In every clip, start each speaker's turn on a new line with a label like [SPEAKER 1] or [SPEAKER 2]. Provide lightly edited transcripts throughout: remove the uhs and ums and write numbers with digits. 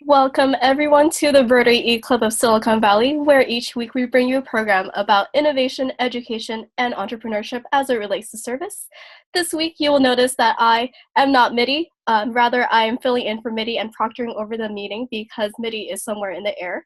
[SPEAKER 1] Welcome everyone to the Rotary eClub of Silicon Valley, where each week we bring you a program about innovation, education, and entrepreneurship as it relates to service. This week you will notice that I am not Mitty, rather I am filling in for Mitty and proctoring over the meeting because Mitty is somewhere in the air.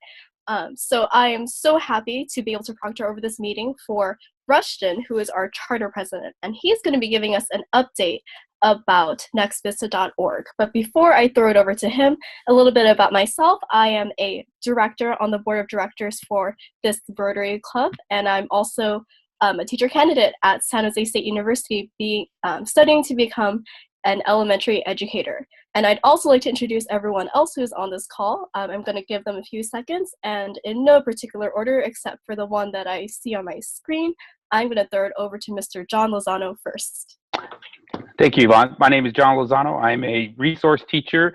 [SPEAKER 1] So I am so happy to be able to proctor over this meeting for Rushton, who is our charter president, and he's going to be giving us an update about nextvista.org. But before I throw it over to him, a little bit about myself. I am a director on the board of directors for this Rotary Club, and I'm also a teacher candidate at San Jose State University, studying to become an elementary educator. And I'd also like to introduce everyone else who's on this call. I'm going to give them a few seconds, and in no particular order except for the one that I see on my screen, I'm going to throw it over to Mr. John Lozano first.
[SPEAKER 2] Thank you, Yvonne. My name is John Lozano. I'm a resource teacher,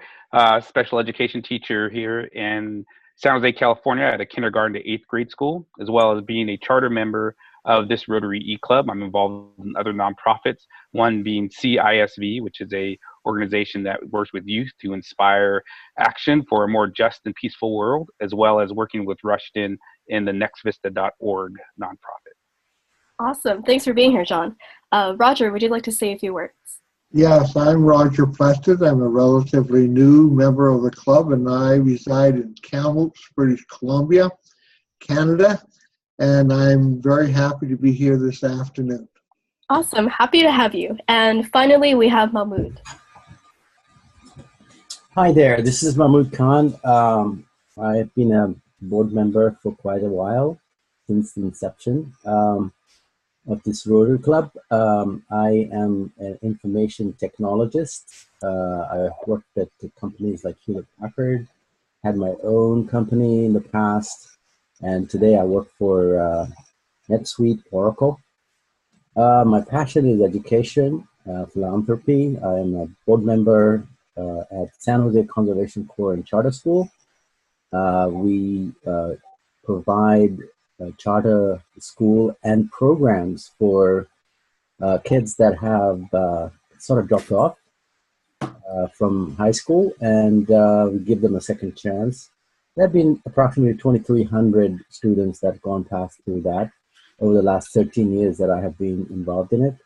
[SPEAKER 2] special education teacher here in San Jose, California at a kindergarten to 8th grade school, as well as being a charter member of this Rotary eClub. I'm involved in other nonprofits, one being CISV, which is a organization that works with youth to inspire action for a more just and peaceful world, as well as working with Rushton in the nextvista.org nonprofit.
[SPEAKER 1] Awesome. Thanks for being here, John. Roger, would you like to say a few words?
[SPEAKER 3] Yes, I'm Roger Preston. I'm a relatively new member of the club, and I reside in Kamloops, British Columbia, Canada, and I'm very happy to be here this afternoon.
[SPEAKER 1] Awesome. Happy to have you. And finally, we have Mahmood.
[SPEAKER 4] Hi there. This is Mahmood Khan. I've been a board member for quite a while, since the inception of this Rotary Club. I am an information technologist. I worked at companies like Hewlett Packard, had my own company in the past, and today I work for NetSuite, Oracle. My passion is education, philanthropy. I am a board member at San Jose Conservation Corps and Charter School. We provide charter school and programs for kids that have sort of dropped off from high school, and we give them a second chance. There have been approximately 2,300 students that have gone past through that over the last 13 years that I have been involved in it.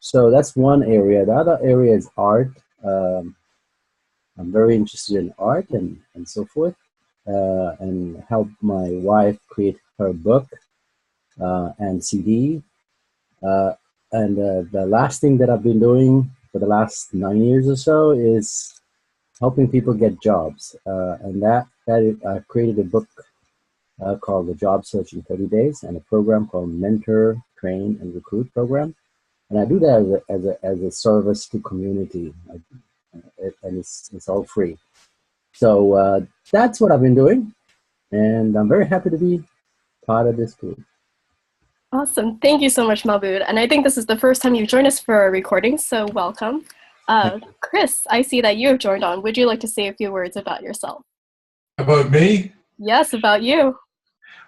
[SPEAKER 4] So that's one area. The other area is art. I'm very interested in art and so forth, and help my wife create her book and CD. And the last thing that I've been doing for the last 9 years or so is helping people get jobs. And I created a book called The Job Search in 30 Days and a program called Mentor, Train, and Recruit program. And I do that as a service to community, and it's all free. So that's what I've been doing, and I'm very happy to be part of this group.
[SPEAKER 1] Awesome. Thank you so much, Mahmood. And I think this is the first time you've joined us for a recording, so welcome. Chris, I see that you have joined on. Would you like to say a few words about yourself?
[SPEAKER 5] About me?
[SPEAKER 1] Yes, about you.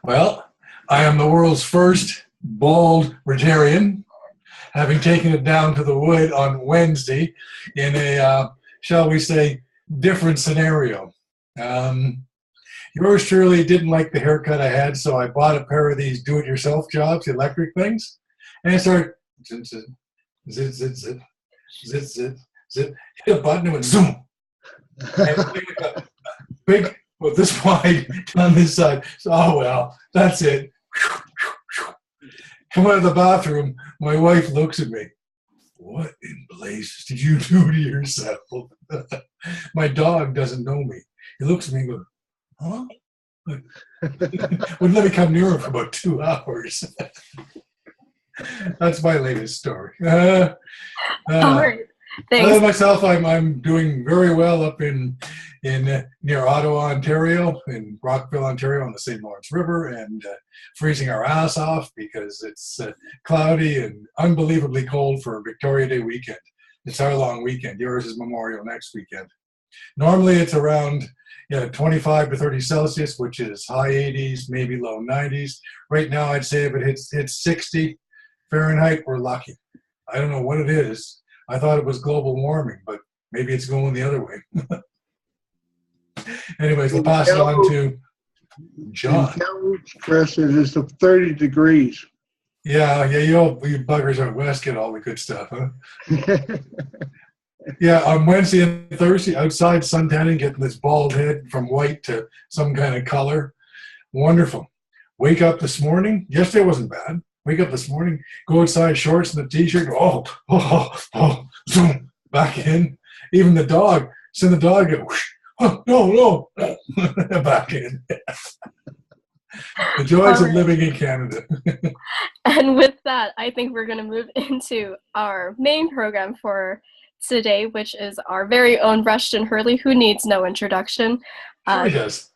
[SPEAKER 5] Well, I am the world's first bald Rotarian, having taken it down to the wood on Wednesday in a, shall we say, different scenario. Yours truly didn't like the haircut I had, so I bought a pair of these do-it-yourself jobs, electric things, and I started zit, zit, zit, zit, zit, zit, zit, zit, hit a button and went zoom. And big, well, this wide on this side. So, oh well, that's it. Come out of the bathroom, my wife looks at me. What in blazes did you do to yourself? My dog doesn't know me. He looks at me and goes, huh? Wouldn't let me come near him for about 2 hours. That's my latest story.
[SPEAKER 1] All right. Thanks.
[SPEAKER 5] Myself, I'm doing very well up in near Ottawa, Ontario, in Rockville, Ontario, on the St. Lawrence River, and freezing our ass off because it's cloudy and unbelievably cold for Victoria Day weekend. It's our long weekend. Yours is Memorial next weekend. Normally, it's around 25 to 30 Celsius, which is high 80s, maybe low 90s. Right now, I'd say if it hits 60 Fahrenheit, we're lucky. I don't know what it is. I thought it was global warming, but maybe it's going the other way. Anyways, I'll pass it on to John.
[SPEAKER 3] In Kamloops, Chris, it is 30 degrees.
[SPEAKER 5] Yeah, you buggers out west get all the good stuff, huh? Yeah, on Wednesday and Thursday, outside suntanning, getting this bald head from white to some kind of color. Wonderful. Wake up this morning. Yesterday wasn't bad. Wake up this morning, go outside, shorts and a t-shirt. Back in. Even the dog, send the dog, go, no, back in. The joys of living in Canada.
[SPEAKER 1] And with that, I think we're going to move into our main program for today, which is our very own Rushton Hurley, who needs no introduction.
[SPEAKER 5] Sure he does.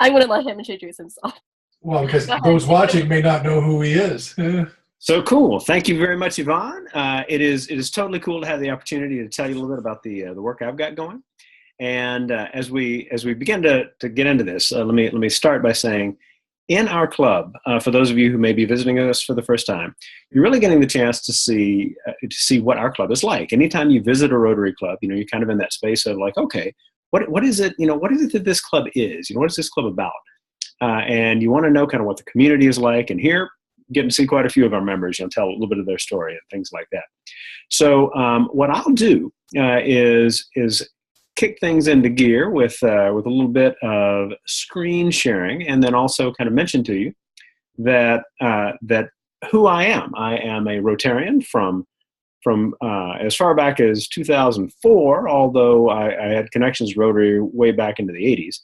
[SPEAKER 1] I'm going to let him introduce himself.
[SPEAKER 5] Well, because those watching may not know who he is.
[SPEAKER 6] So cool. Thank you very much, Yvonne. It is totally cool to have the opportunity to tell you a little bit about the work I've got going. And as we begin to get into this, let me start by saying, in our club, for those of you who may be visiting us for the first time, you're really getting the chance to see what our club is like. Anytime you visit a Rotary club, you're kind of in that space of like, okay, what is it? What is it that this club is? What is this club about? And you want to know kind of what the community is like. And here, getting to see quite a few of our members, tell a little bit of their story and things like that. So what I'll do is kick things into gear with a little bit of screen sharing, and then also kind of mention to you that who I am. I am a Rotarian from as far back as 2004, although I had connections to Rotary way back into the 80s.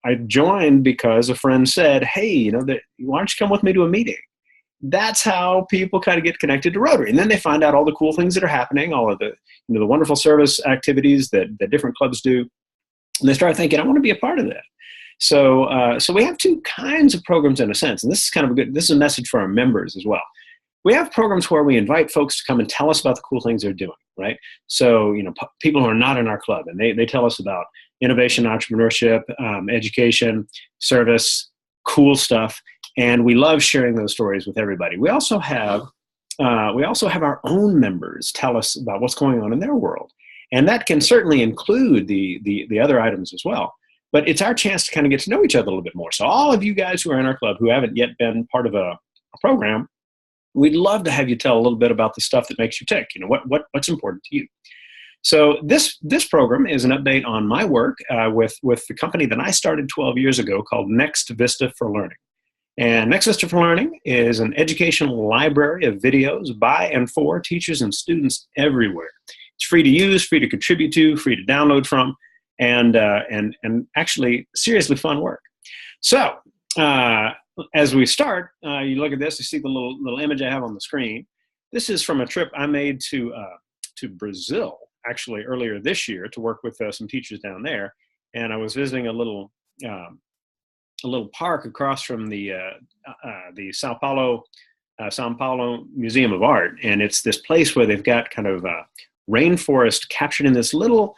[SPEAKER 6] I joined because a friend said, hey, why don't you come with me to a meeting? That's how people kind of get connected to Rotary. And then they find out all the cool things that are happening, all of the, the wonderful service activities that different clubs do. And they start thinking, I want to be a part of that. So we have two kinds of programs in a sense. And this is kind of this is a message for our members as well. We have programs where we invite folks to come and tell us about the cool things they're doing, right? So, people who are not in our club, and they tell us about innovation, entrepreneurship, education, service, cool stuff. And we love sharing those stories with everybody. We also have our own members tell us about what's going on in their world. And that can certainly include the other items as well. But it's our chance to kind of get to know each other a little bit more. So all of you guys who are in our club who haven't yet been part of a program, we'd love to have you tell a little bit about the stuff that makes you tick. What's important to you. So this program is an update on my work with the company that I started 12 years ago called Next Vista for Learning. And Next Vista for Learning is an educational library of videos by and for teachers and students everywhere. It's free to use, free to contribute to, free to download from, and actually seriously fun work. So as we start, you look at this, you see the little image I have on the screen. This is from a trip I made to Brazil, actually earlier this year, to work with some teachers down there. And I was visiting a little park across from the Sao Paulo Museum of Art, and it's this place where they've got kind of rainforest captured in this little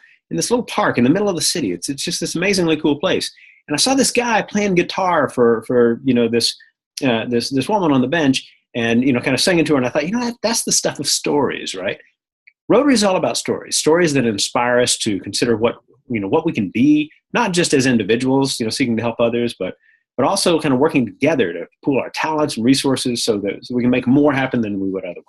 [SPEAKER 6] park in the middle of the city. It's just this amazingly cool place. And I saw this guy playing guitar for this woman on the bench, and kind of singing to her. And I thought, that's the stuff of stories, right? Rotary is all about stories that inspire us to consider what we can be, not just as individuals, seeking to help others, but also kind of working together to pool our talents and resources so we can make more happen than we would otherwise.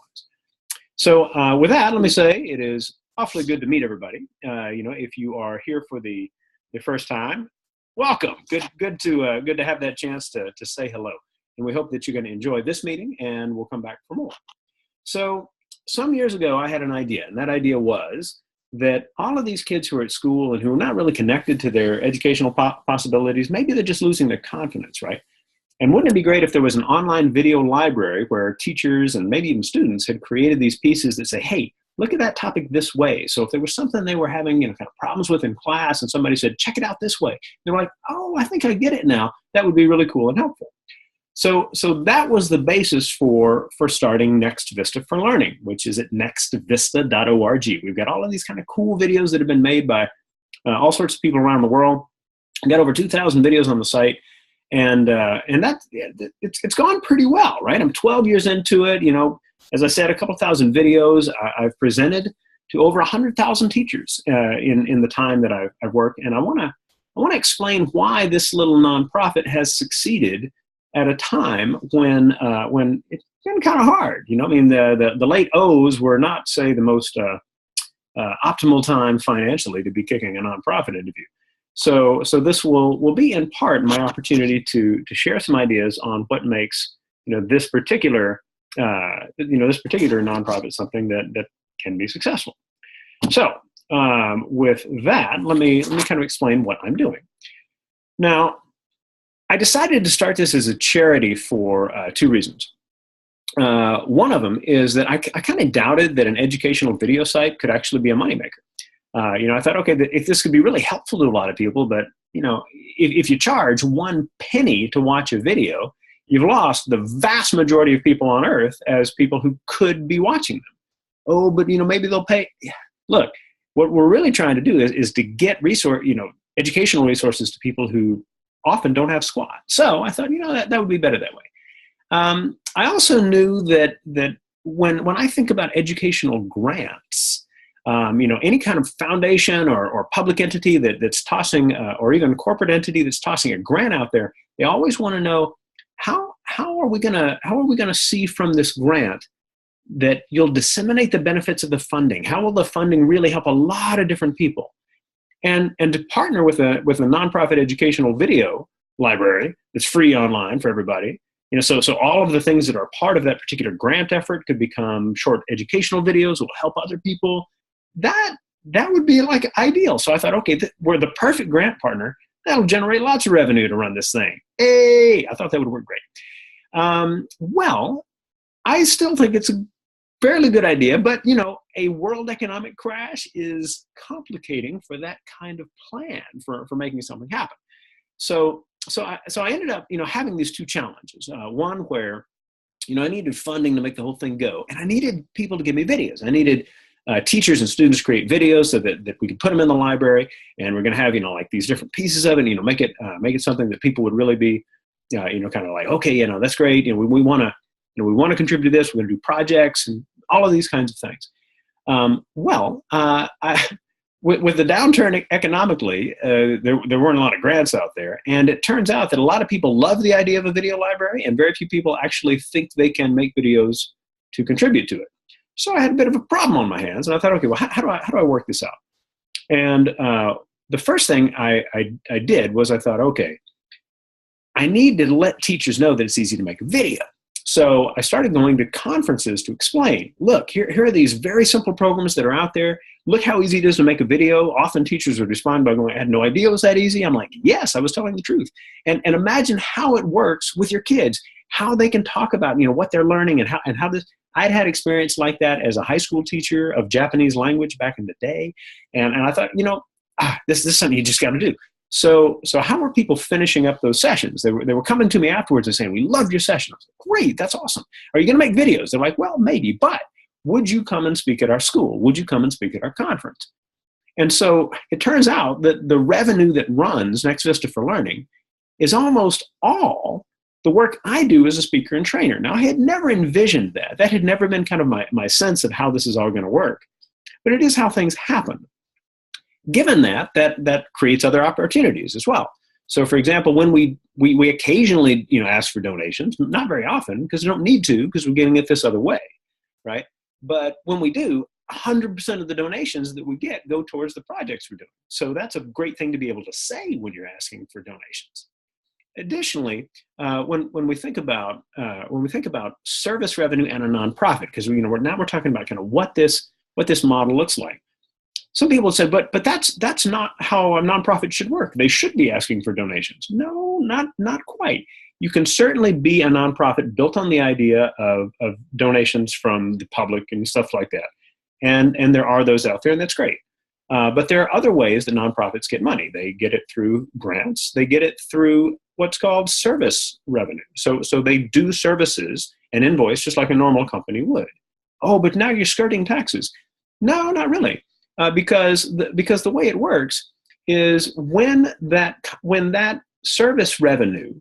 [SPEAKER 6] So with that, let me say it is awfully good to meet everybody. If you are here for the first time, welcome. Good to have that chance to say hello. And we hope that you're going to enjoy this meeting, and we'll come back for more. So some years ago, I had an idea, and that idea was that all of these kids who are at school and who are not really connected to their educational possibilities, maybe they're just losing their confidence, right? And wouldn't it be great if there was an online video library where teachers and maybe even students had created these pieces that say, hey, look at that topic this way. So if there was something they were having kind of problems with in class and somebody said, check it out this way, they're like, oh, I think I get it now. That would be really cool and helpful. So that was the basis for starting Next Vista for Learning, which is at nextvista.org. We've got all of these kind of cool videos that have been made by all sorts of people around the world. We've got over 2,000 videos on the site, and it's gone pretty well, right? I'm 12 years into it. As I said, a couple thousand videos. I've presented to over 100,000 teachers in the time that I've worked. And I want to explain why this little nonprofit has succeeded at a time when it's been kind of hard. I mean, the late O's were not, say, the most optimal time financially to be kicking a nonprofit into view. So this will be in part my opportunity to share some ideas on what makes this particular nonprofit something that can be successful. So with that, let me kind of explain what I'm doing. Now, I decided to start this as a charity for two reasons. One of them is that I kind of doubted that an educational video site could actually be a moneymaker. I thought, okay, if this could be really helpful to a lot of people, but if you charge 1 penny to watch a video, you've lost the vast majority of people on earth as people who could be watching them. Oh, but maybe they'll pay. Look, what we're really trying to do is to get educational resources to people who often don't have squat. So I thought, that would be better that way. I also knew that when I think about educational grants, any kind of foundation or public entity that's tossing, or even corporate entity that's tossing a grant out there, they always want to know how are we gonna see from this grant that you'll disseminate the benefits of the funding? How will the funding really help a lot of different people? And to partner with a nonprofit educational video library that's free online for everybody, so all of the things that are part of that particular grant effort could become short educational videos that will help other people. That would be like ideal. So I thought, okay, we're the perfect grant partner. That'll generate lots of revenue to run this thing. Hey, I thought that would work great. Well, I still think it's a fairly good idea, but a world economic crash is complicating for that kind of plan for making something happen. So I ended up having these two challenges. One where I needed funding to make the whole thing go, and I needed people to give me videos. I needed teachers and students create videos so that we could put them in the library, and we're going to have like these different pieces of it. Make it something that people would really be kind of like, okay, that's great. We want to contribute to this. We're going to do projects and all of these kinds of things. With the downturn economically, there weren't a lot of grants out there. And it turns out that a lot of people love the idea of a video library, and very few people actually think they can make videos to contribute to it. So I had a bit of a problem on my hands, and I thought, okay, well, how do I work this out? And the first thing I did was I thought, okay, I need to let teachers know that it's easy to make a video. So I started going to conferences to explain, look, here are these very simple programs that are out there. Look how easy it is to make a video. Often teachers would respond by going, I had no idea it was that easy. I'm like, yes, I was telling the truth. And imagine how it works with your kids, how they can talk about, what they're learning and how this. I'd had experience like that as a high school teacher of Japanese language back in the day. And I thought, this is something you just got to do. So how were people finishing up those sessions? They were coming to me afterwards and saying, we loved your session. I was like, great, that's awesome. Are you going to make videos? They're like, well, maybe, but would you come and speak at our school? Would you come and speak at our conference? And so it turns out that the revenue that runs Next Vista for Learning is almost all the work I do as a speaker and trainer. Now, I had never envisioned that. That had never been kind of my sense of how this is all going to work. But it is how things happen. Given that creates other opportunities as well. So, for example, when we occasionally ask for donations, not very often because we don't need to because we're getting it this other way, right? But when we do, 100% of the donations that we get go towards the projects we're doing. So that's a great thing to be able to say when you're asking for donations. Additionally, when we think about service revenue and a nonprofit, because we're talking about kind of what this model looks like. Some people say, but that's not how a nonprofit should work. They should be asking for donations. No, not quite. You can certainly be a nonprofit built on the idea of donations from the public and stuff like that. And there are those out there, and that's great. But there are other ways that nonprofits get money. They get it through grants. They get it through what's called service revenue. So they do services and invoice just like a normal company would. Oh, but now you're skirting taxes. No, not really. Because the way it works is when that service revenue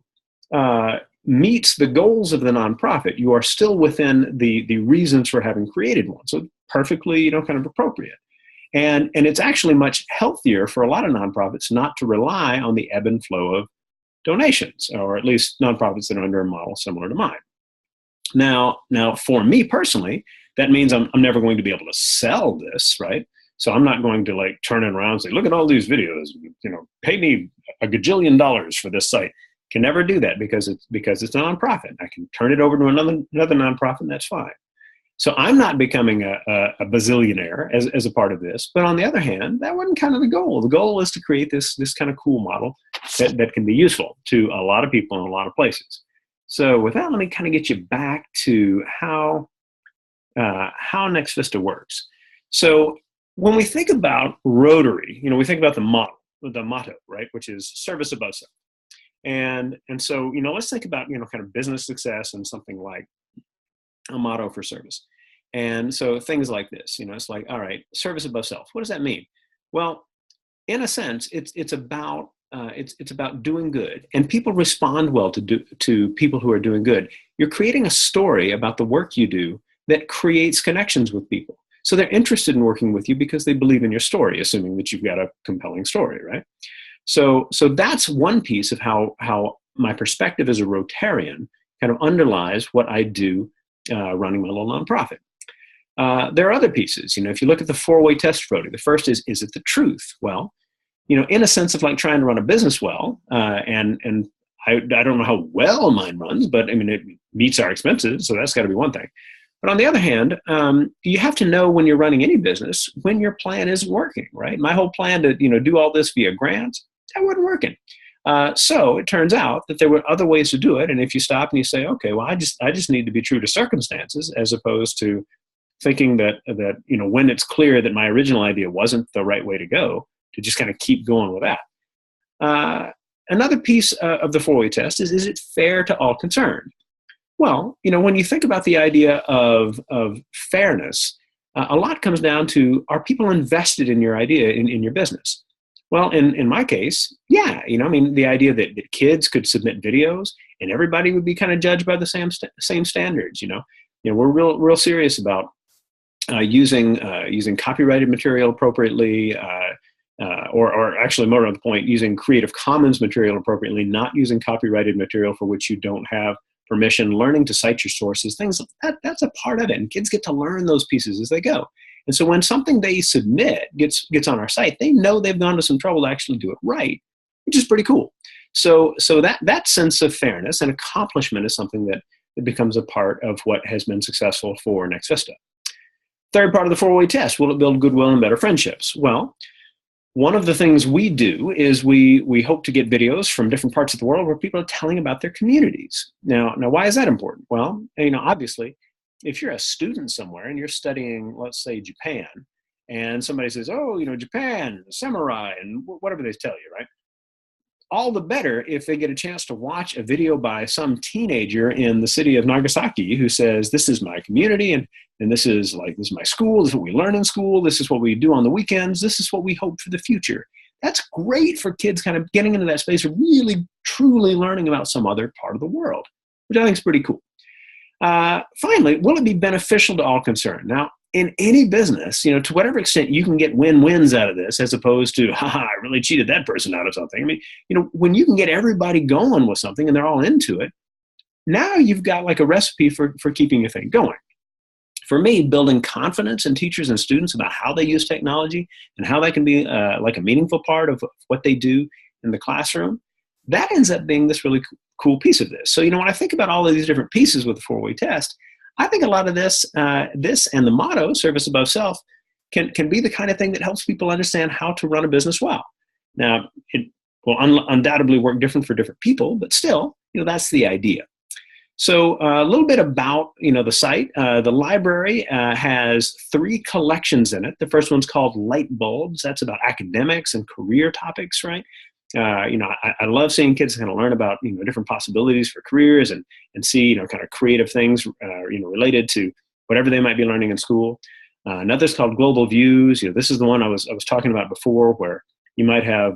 [SPEAKER 6] meets the goals of the nonprofit, you are still within the reasons for having created one. So perfectly, kind of appropriate. And it's actually much healthier for a lot of nonprofits not to rely on the ebb and flow of donations, or at least nonprofits that are under a model similar to mine. Now for me personally, that means I'm never going to be able to sell this, right? So I'm not going to like turn it around and say, look at all these videos, pay me $1 gajillion for this site. Can never do that because it's a nonprofit. I can turn it over to another nonprofit, and that's fine. So I'm not becoming a bazillionaire as a part of this. But on the other hand, that wasn't kind of the goal. The goal is to create this kind of cool model that can be useful to a lot of people in a lot of places. So with that, let me kind of get you back to how Next Vista works. So when we think about Rotary, we think about the motto, right, which is service above self. And so, let's think about, kind of business success and something like a motto for service. And so things like this, it's like, all right, service above self. What does that mean? Well, in a sense, it's about doing good, and people respond well to people who are doing good. You're creating a story about the work you do that creates connections with people. So they're interested in working with you because they believe in your story, assuming that you've got a compelling story, right? So that's one piece of how my perspective as a Rotarian kind of underlies what I do running my little nonprofit. There are other pieces. If you look at the 4-way test for Rotary, the first is it the truth? Well, in a sense of like trying to run a business well, and I don't know how well mine runs, but I mean, it meets our expenses, so that's got to be one thing. But on the other hand, you have to know when you're running any business when your plan isn't working, right? My whole plan to do all this via grants, that wasn't working. So it turns out that there were other ways to do it. And if you stop and you say, okay, well, I just need to be true to circumstances, as opposed to thinking that when it's clear that my original idea wasn't the right way to go, to just kind of keep going with that. Another piece of the 4-way test is it fair to all concerned? Well, when you think about the idea of fairness, a lot comes down to, are people invested in your idea, in your business? Well, in my case, yeah, the idea that kids could submit videos and everybody would be kind of judged by the same standards. We're real serious about using copyrighted material appropriately, or actually more to the point, using Creative Commons material appropriately, not using copyrighted material for which you don't have permission, learning to cite your sources, things like that's a part of it. And kids get to learn those pieces as they go. And so when something they submit gets on our site, they know they've gone to some trouble to actually do it right, which is pretty cool. So that sense of fairness and accomplishment is something that becomes a part of what has been successful for Next Vista. Third part of the 4-way test, will it build goodwill and better friendships? Well, one of the things we do is we hope to get videos from different parts of the world where people are telling about their communities. Now, why is that important? Well, obviously, if you're a student somewhere and you're studying, let's say, Japan, and somebody says, oh, Japan, samurai, and whatever they tell you, right? All the better if they get a chance to watch a video by some teenager in the city of Nagasaki who says, this is my community, and this is my school, this is what we learn in school, this is what we do on the weekends, this is what we hope for the future. That's great for kids kind of getting into that space of really, truly learning about some other part of the world, which I think is pretty cool. Finally, will it be beneficial to all concerned? Now, in any business, to whatever extent you can get win-wins out of this, as opposed to, I really cheated that person out of something. I mean, when you can get everybody going with something and they're all into it, now you've got like a recipe for keeping your thing going. For me, building confidence in teachers and students about how they use technology and how that can be like a meaningful part of what they do in the classroom, that ends up being this really cool piece of this. So, when I think about all of these different pieces with the 4-way test, I think a lot of this and the motto, service above self, can be the kind of thing that helps people understand how to run a business well. Now, it will undoubtedly work different for different people, but still, that's the idea. So a little bit about, the site. The library has 3 collections in it. The first one's called Light Bulbs. That's about academics and career topics, right? I love seeing kids kind of learn about, different possibilities for careers and see, kind of creative things, related to whatever they might be learning in school. Another's called Global Views. This is the one I was talking about before, where you might have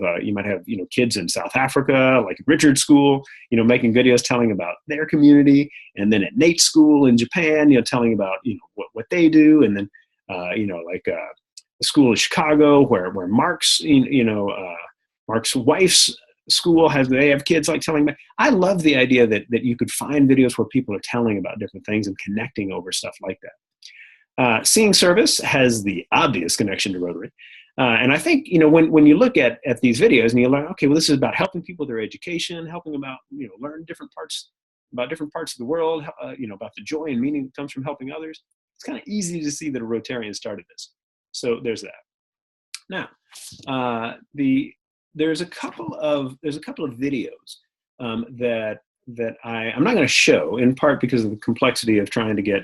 [SPEAKER 6] kids in South Africa, like at Richard's school, making videos telling about their community, and then at Nate's school in Japan, telling about, what they do. And then like the school in Chicago where Mark's, Mark's wife's school they have kids like telling me. I love the idea that you could find videos where people are telling about different things and connecting over stuff like that. Seeing Service has the obvious connection to Rotary. And I think, when you look at these videos and you learn, okay, well, this is about helping people with their education, helping about, learn different parts of the world, about the joy and meaning that comes from helping others. It's kind of easy to see that a Rotarian started this. So there's that. Now, there's a couple of videos that I'm not going to show, in part because of the complexity of trying to get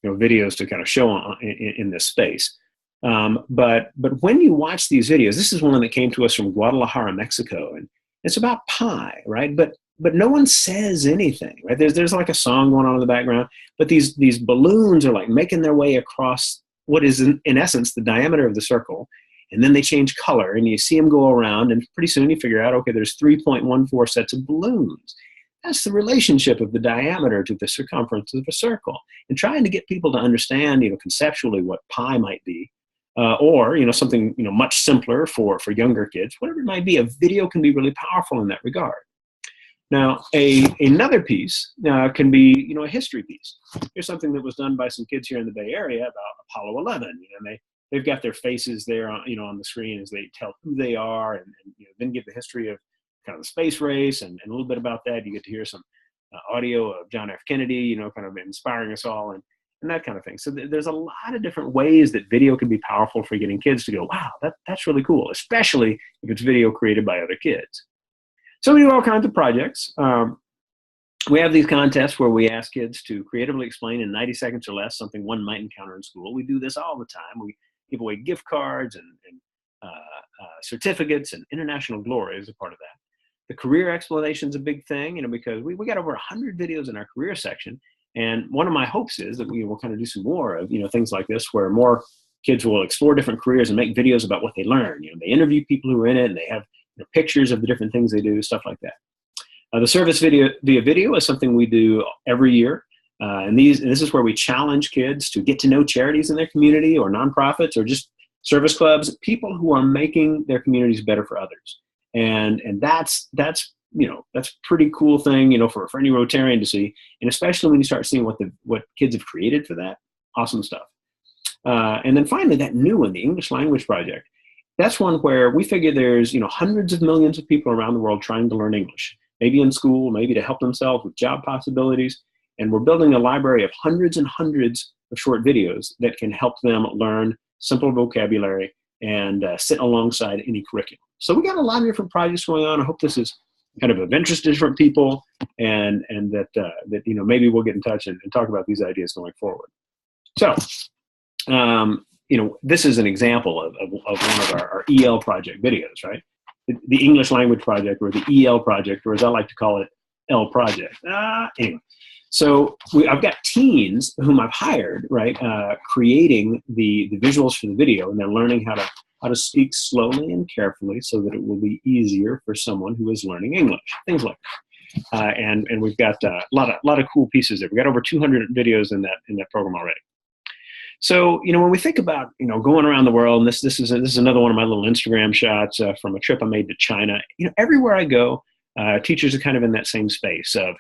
[SPEAKER 6] videos to kind of show in this space. But when you watch these videos, this is one that came to us from Guadalajara, Mexico, and it's about pie, right? But no one says anything, right? There's like a song going on in the background, but these balloons are like making their way across what is in essence the diameter of the circle, and then they change color, and you see them go around, and pretty soon you figure out, okay, there's 3.14 sets of balloons. That's the relationship of the diameter to the circumference of a circle, and trying to get people to understand, conceptually what pi might be. Or something much simpler for younger kids, whatever it might be. A video can be really powerful in that regard. Now, another piece can be a history piece. Here's something that was done by some kids here in the Bay Area about Apollo 11. And they've got their faces there on the screen as they tell who they are, and then give the history of kind of the space race and a little bit about that. You get to hear some audio of John F. Kennedy, kind of inspiring us all, and that kind of thing. So there's a lot of different ways that video can be powerful for getting kids to go, wow, that's really cool, especially if it's video created by other kids. So we do all kinds of projects. We have these contests where we ask kids to creatively explain in 90 seconds or less something one might encounter in school. We do this all the time. We give away gift cards and certificates, and international glory is a part of that. The career explanation is a big thing, because we got over 100 videos in our career section. And one of my hopes is that we will kind of do some more of, things like this, where more kids will explore different careers and make videos about what they learn. They interview people who are in it, and they have pictures of the different things they do, stuff like that. The service via video is something we do every year. And this is where we challenge kids to get to know charities in their community, or nonprofits, or just service clubs, people who are making their communities better for others. And that's a pretty cool thing, for any Rotarian to see, and especially when you start seeing what kids have created for that. Awesome stuff. And then finally, that new one, the English Language Project. That's one where we figure there's hundreds of millions of people around the world trying to learn English, maybe in school, maybe to help themselves with job possibilities. And we're building a library of hundreds and hundreds of short videos that can help them learn simple vocabulary and sit alongside any curriculum. So we got a lot of different projects going on. I hope this is kind of interest to different people, and that maybe we'll get in touch and talk about these ideas going forward. So, this is an example of one of our EL project videos, right? The English Language Project, or the EL project, or as I like to call it, L project. Anyway, so I've got teens whom I've hired, right, creating the visuals for the video, and they're learning how to speak slowly and carefully so that it will be easier for someone who is learning English, things like that. And we've got a lot of cool pieces there. We've got over 200 videos in that program already. So, when we think about, going around the world, and this is another one of my little Instagram shots from a trip I made to China. Everywhere I go, teachers are kind of in that same space of,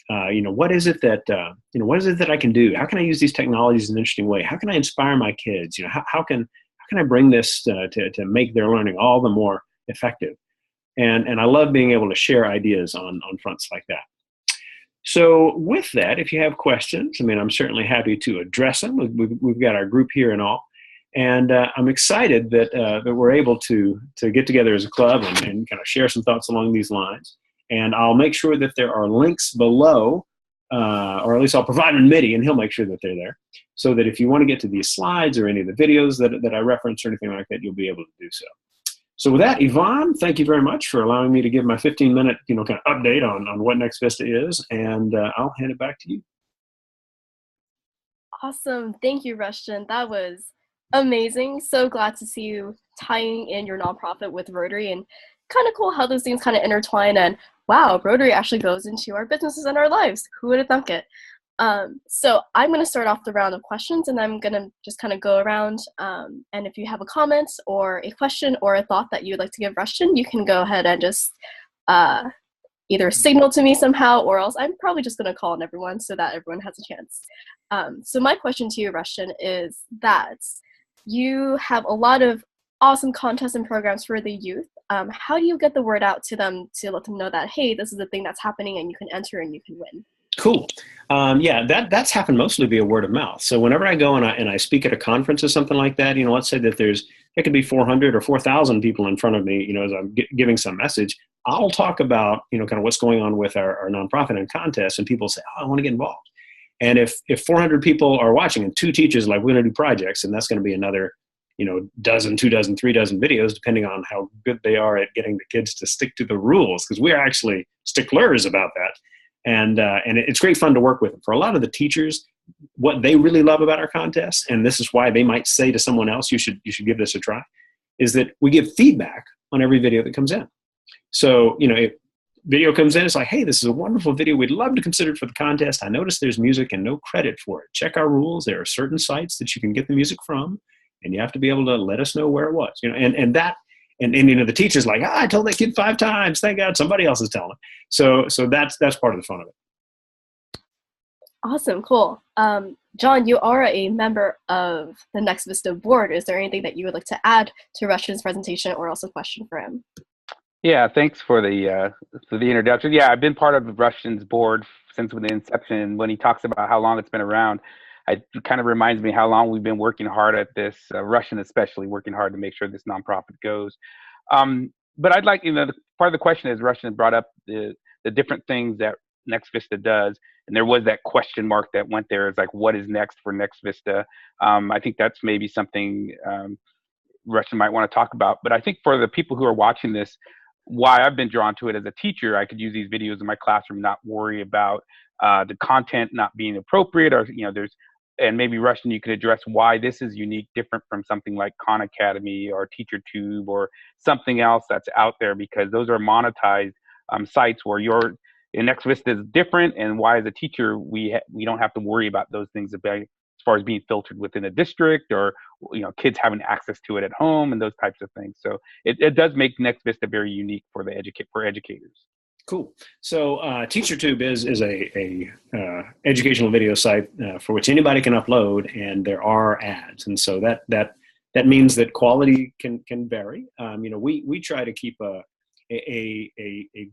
[SPEAKER 6] what is it that I can do? How can I use these technologies in an interesting way? How can I inspire my kids? How can I bring this to make their learning all the more effective? And I love being able to share ideas on fronts like that. So with that, if you have questions, I'm certainly happy to address them. We've got our group here and all. And I'm excited that we're able to get together as a club and kind of share some thoughts along these lines. And I'll make sure that there are links below, or at least I'll provide them MIDI, and he'll make sure that they're there, so that if you want to get to these slides or any of the videos that I reference or anything like that, you'll be able to do so. So with that, Yvonne, thank you very much for allowing me to give my 15-minute, kind of update on what Next Vista is, and I'll hand it back to you.
[SPEAKER 1] Awesome. Thank you, Rushton. That was amazing. So glad to see you tying in your nonprofit with Rotary, and kind of cool how those things kind of intertwine. And wow, Rotary actually goes into our businesses and our lives. Who would have thunk it? So I'm going to start off the round of questions, and I'm going to just kind of go around. And if you have a comment or a question or a thought that you would like to give Rushton, you can go ahead and just either signal to me somehow, or else I'm probably just going to call on everyone so that everyone has a chance. So my question to you, Rushton, is that you have a lot of awesome contests and programs for the youth. How do you get the word out to them to let them know that, hey, this is the thing that's happening and you can enter and you can win?
[SPEAKER 6] Cool. Yeah, that's happened mostly via word of mouth. So whenever I go and I speak at a conference or something like that, let's say that there could be 400 or 4,000 people in front of me, as I'm giving some message, I'll talk about, kind of what's going on with our nonprofit and contests, and people say, oh, I want to get involved. And if 400 people are watching and 2 teachers like, we're going to do projects, and that's going to be another, dozen, 2 dozen, 3 dozen videos, depending on how good they are at getting the kids to stick to the rules, because we're actually sticklers about that. And it's great fun to work with them. For a lot of the teachers, what they really love about our contests, and this is why they might say to someone else, you should give this a try, is that we give feedback on every video that comes in. So, if video comes in, it's like, hey, this is a wonderful video. We'd love to consider it for the contest. I noticed there's music and no credit for it. Check our rules. There are certain sites that you can get the music from, and you have to be able to let us know where it was. And the teacher's like, I told that kid 5 times. Thank God somebody else is telling him. So that's part of the fun of it.
[SPEAKER 1] Awesome, cool. John, you are a member of the Next Vista board. Is there anything that you would like to add to Rushton's presentation, or else a question for him?
[SPEAKER 2] Yeah, thanks for the introduction. Yeah, I've been part of Rushton's board since the inception. When he talks about how long it's been around, it kind of reminds me how long we've been working hard at this, Rushton especially, working hard to make sure this nonprofit goes. But I'd like, part of the question is Rushton brought up the different things that Next Vista does, and there was that question mark that went there. It's like, what is next for Next Vista? I think that's maybe something Rushton might want to talk about. But I think for the people who are watching this, why I've been drawn to it as a teacher, I could use these videos in my classroom, not worry about the content not being appropriate, or and maybe Rushton, you could address why this is unique, different from something like Khan Academy or TeacherTube or something else that's out there, because those are monetized sites where Next Vista is different, and why as a teacher we don't have to worry about those things as far as being filtered within a district, or kids having access to it at home and those types of things. So it does make Next Vista very unique for educators.
[SPEAKER 6] Cool. So TeacherTube is a educational video site for which anybody can upload, and there are ads, and so that means that quality can vary. We try to keep a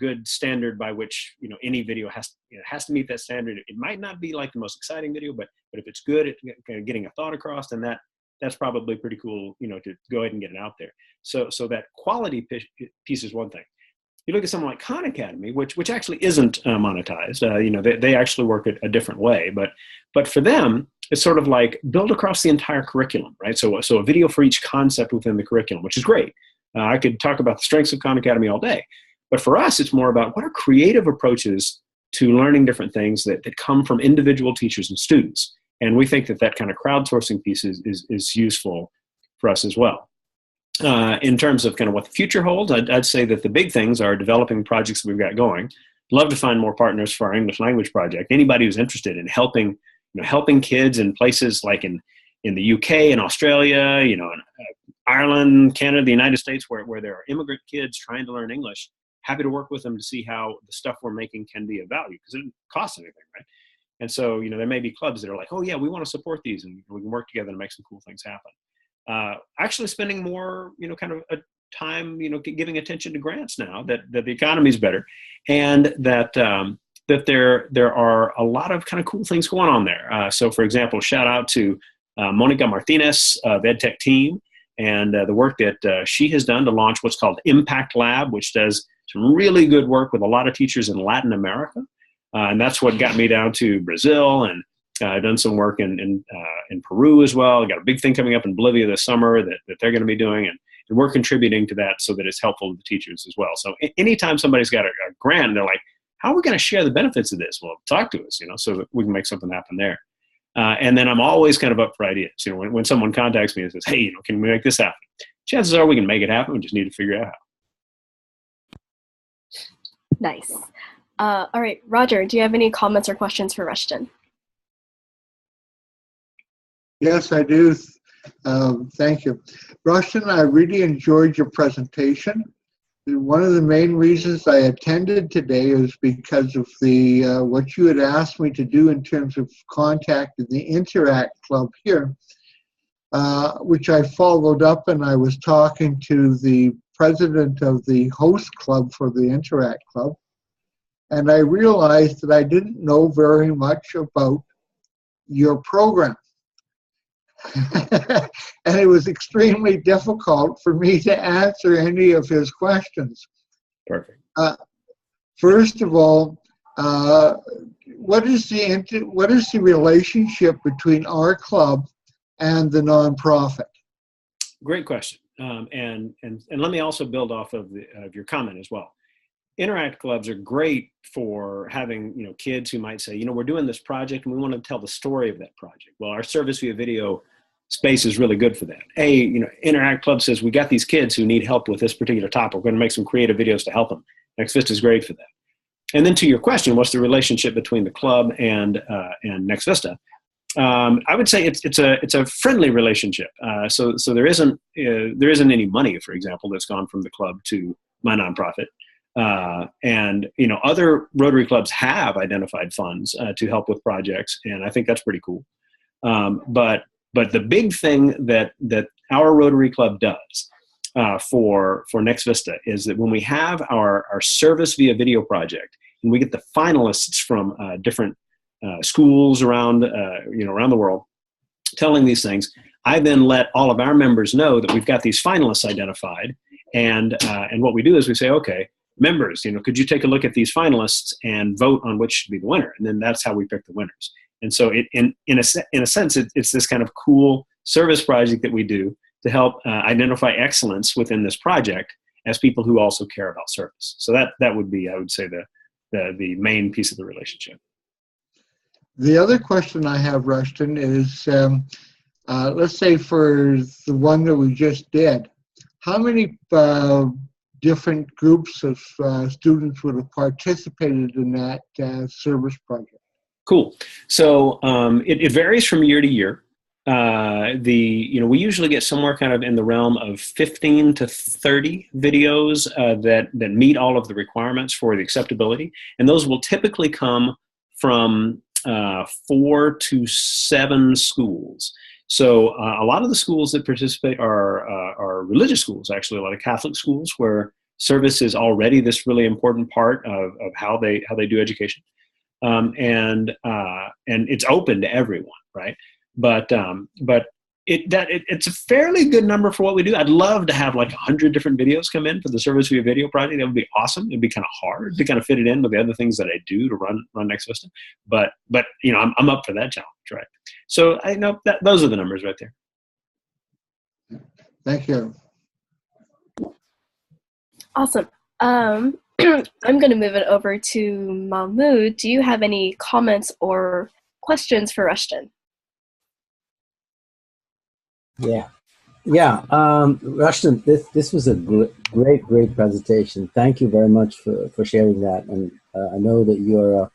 [SPEAKER 6] good standard by which any video has to meet that standard. It might not be like the most exciting video, but if it's good at getting a thought across, then that's probably pretty cool. To go ahead and get it out there. So that quality piece is one thing. You look at someone like Khan Academy, which actually isn't monetized. They actually work a different way, but for them, it's sort of like build across the entire curriculum, right? So a video for each concept within the curriculum, which is great. I could talk about the strengths of Khan Academy all day, but for us, it's more about what are creative approaches to learning different things that come from individual teachers and students, and we think that kind of crowdsourcing piece is useful for us as well. In terms of kind of what the future holds, I'd say that the big things are developing projects that we've got going. Love to find more partners for our English language project. Anybody who's interested in helping kids in places like in the UK and Australia, in Ireland, Canada, the United States, where there are immigrant kids trying to learn English, happy to work with them to see how the stuff we're making can be of value, because it doesn't cost anything, right? And so, there may be clubs that are like, oh yeah, we want to support these, and we can work together to make some cool things happen. Actually spending more, kind of a time, giving attention to grants now that the economy's better, and that there are a lot of kind of cool things going on there. So for example, shout out to Monica Martinez, the EdTech team, and the work that she has done to launch what's called Impact Lab, which does some really good work with a lot of teachers in Latin America. And that's what got me down to Brazil, and I've done some work in Peru as well. I got a big thing coming up in Bolivia this summer that they're going to be doing, and we're contributing to that so that it's helpful to the teachers as well. So anytime somebody's got a grant, they're like, how are we going to share the benefits of this? Well, talk to us, so that we can make something happen there. And then I'm always kind of up for ideas. When someone contacts me and says, hey, can we make this happen? Chances are we can make it happen. We just need to figure out how.
[SPEAKER 1] Nice. All right, Roger, do you have any comments or questions for Rushton?
[SPEAKER 3] Yes, I do. Thank you. Rushton, I really enjoyed your presentation. One of the main reasons I attended today is because of the what you had asked me to do in terms of contacting the Interact Club here, which I followed up, and I was talking to the president of the host club for the Interact Club, and I realized that I didn't know very much about your program. And it was extremely difficult for me to answer any of his questions.
[SPEAKER 6] Perfect.
[SPEAKER 3] First of all, what is the relationship between our club and the nonprofit?
[SPEAKER 6] Great question. And let me also build off of your comment as well. Interact clubs are great for having kids who might say, we're doing this project and we want to tell the story of that project. Well, our service via video space is really good for that. Interact Club says we got these kids who need help with this particular topic. We're going to make some creative videos to help them. Next Vista is great for that. And then to your question, what's the relationship between the club and Next Vista? I would say it's a friendly relationship. So there isn't any money, for example, that's gone from the club to my nonprofit. And other Rotary clubs have identified funds to help with projects, and I think that's pretty cool. But the big thing that our Rotary Club does for Next Vista is that when we have our service via video project, and we get the finalists from different schools around the world telling these things, I then let all of our members know that we've got these finalists identified, and what we do is we say, okay, members, could you take a look at these finalists and vote on which should be the winner, and then that's how we pick the winners. And so in a sense, it's this kind of cool service project that we do to help identify excellence within this project as people who also care about service. So that would be, I would say, the main piece of the relationship.
[SPEAKER 3] The other question I have, Rushton, is let's say for the one that we just did, how many different groups of students would have participated in that service project?
[SPEAKER 6] Cool. So it varies from year to year. We usually get somewhere kind of in the realm of 15 to 30 videos that meet all of the requirements for the acceptability, and those will typically come from 4 to 7 schools. So a lot of the schools that participate are religious schools, actually, a lot of Catholic schools where service is already this really important part of how they do education. And it's open to everyone, right? But it's a fairly good number for what we do. I'd love to have like 100 different videos come in for the service via video project. That would be awesome. It'd be kind of hard to kind of fit it in with the other things that I do to run Next Vista. But I'm up for that challenge, right? So I know that those are the numbers right there.
[SPEAKER 3] Thank you.
[SPEAKER 1] Awesome. I'm going to move it over to Mahmood. Do you have any comments or questions for Rushton?
[SPEAKER 4] Yeah. Rushton, this was a great presentation. Thank you very much for sharing that. And I know that you're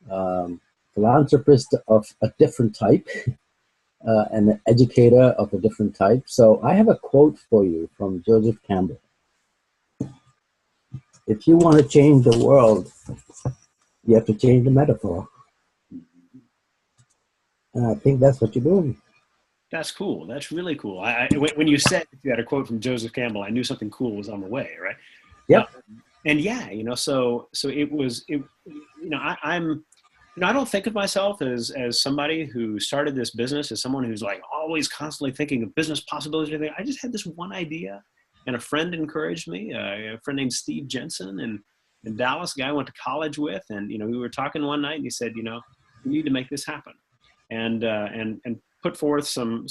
[SPEAKER 4] a philanthropist of a different type and an educator of a different type. So I have a quote for you from Joseph Campbell. If you want to change the world, you have to change the metaphor. And I think that's what you're doing.
[SPEAKER 6] That's cool. That's really cool. When you said you had a quote from Joseph Campbell, I knew something cool was on the way, right?
[SPEAKER 4] Yep.
[SPEAKER 6] And yeah, so it was. I don't think of myself as somebody who started this business as someone who's like always constantly thinking of business possibilities. I just had this one idea. And a friend encouraged me, a friend named Steve Jensen in Dallas, a guy I went to college with. And, we were talking one night and he said, you need to make this happen and put forth some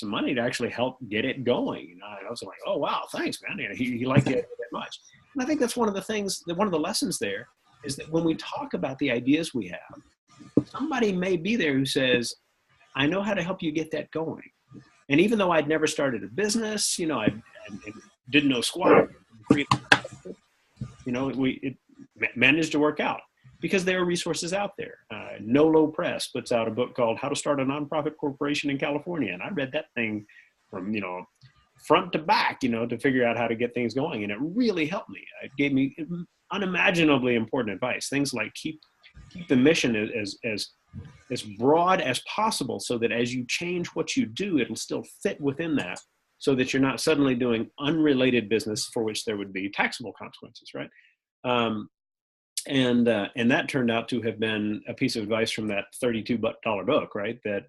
[SPEAKER 6] money to actually help get it going. I was like, oh, wow, thanks, man. He liked it that much. And I think that's one of the things, one of the lessons there is that when we talk about the ideas we have, somebody may be there who says, I know how to help you get that going. And even though I'd never started a business, I didn't know squat, it managed to work out. because there are resources out there. No Low Press puts out a book called How to Start a Nonprofit Corporation in California. And I read that thing from, front to back, to figure out how to get things going. And it really helped me. It gave me unimaginably important advice. Things like keep the mission as broad as possible, so that as you change what you do, it'll still fit within that, so that you're not suddenly doing unrelated business for which there would be taxable consequences, right? And that turned out to have been a piece of advice from that $32 book, right? That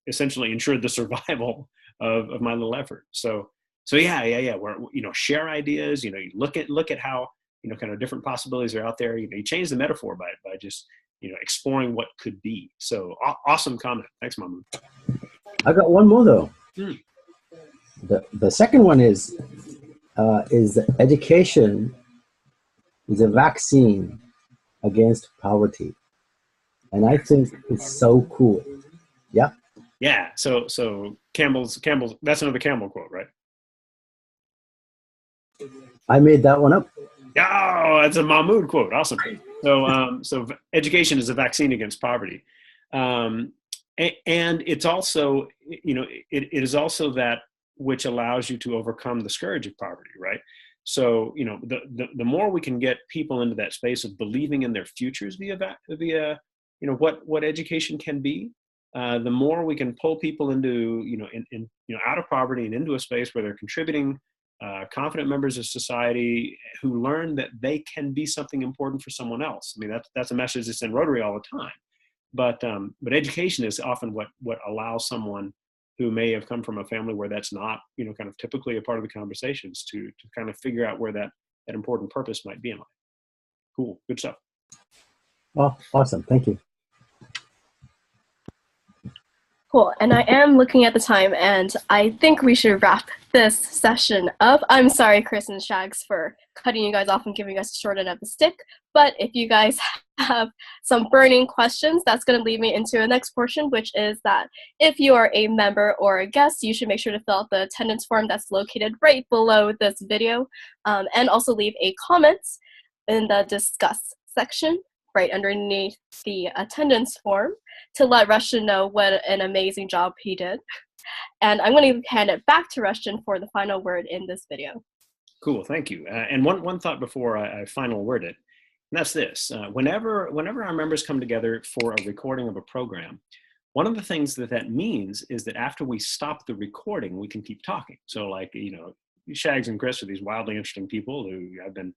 [SPEAKER 6] essentially ensured the survival of my little effort. So yeah. Where, share ideas. You look at how kind of different possibilities are out there. You change the metaphor by just exploring what could be. So awesome comment. Thanks, Mahmood.
[SPEAKER 4] I got one more though.
[SPEAKER 6] Mm.
[SPEAKER 4] The second one is education is a vaccine against poverty, and I think it's so cool. Yeah.
[SPEAKER 6] Yeah. So Campbell's. That's another Campbell quote, right?
[SPEAKER 4] I made that one up.
[SPEAKER 6] Oh, that's a Mahmood quote. Awesome. So education is a vaccine against poverty, and it's also it is also that which allows you to overcome the scourge of poverty, right? So the more we can get people into that space of believing in their futures via what education can be, the more we can pull people into out of poverty and into a space where they're contributing, confident members of society who learn that they can be something important for someone else. I mean, that's a message that's in Rotary all the time. But education is often what allows someone who may have come from a family where that's not, kind of typically a part of the conversations to kind of figure out where that important purpose might be in life. Cool. Good stuff.
[SPEAKER 4] Oh, awesome. Thank you.
[SPEAKER 1] Cool. And I am looking at the time, and I think we should wrap this session up. I'm sorry, Chris and Shags, for cutting you guys off and giving us a short end of the stick. But if you guys have some burning questions, that's going to lead me into the next portion, which is that if you are a member or a guest, you should make sure to fill out the attendance form that's located right below this video, and also leave a comment in the discuss section right underneath the attendance form to let Rushton know what an amazing job he did. And I'm going to hand it back to Rushton for the final word in this video.
[SPEAKER 6] Cool, thank you. And one thought before I final word it, and that's this. Whenever our members come together for a recording of a program, one of the things that means is that after we stop the recording, we can keep talking. So like, Shags and Chris are these wildly interesting people who I've been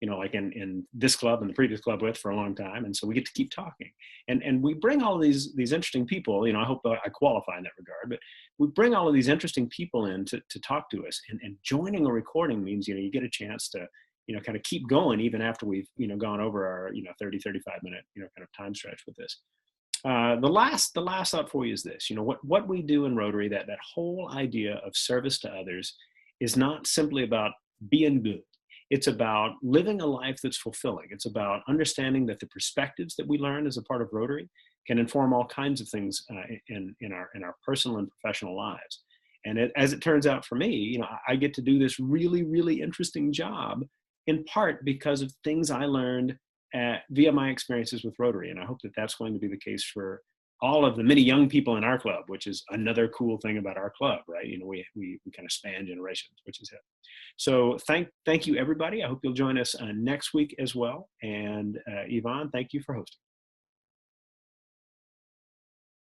[SPEAKER 6] like in this club and the previous club with for a long time. And so we get to keep talking. And we bring all of these interesting people, I hope I qualify in that regard, but we bring all of these interesting people in to talk to us. And joining a recording means, you get a chance to, kind of keep going even after we've, gone over our, 30, 35 minute, kind of time stretch with this. The last thought for you is this, what we do in Rotary, that whole idea of service to others is not simply about being good. It's about living a life that's fulfilling. It's about understanding that the perspectives that we learn as a part of Rotary can inform all kinds of things in our personal and professional lives. And as it turns out for me, I get to do this really, really interesting job in part because of things I learned via my experiences with Rotary. And I hope that that's going to be the case for all of the many young people in our club, which is another cool thing about our club, right? We kind of span generations, which is it. So thank you, everybody. I hope you'll join us next week as well. And Yvonne, thank you for hosting.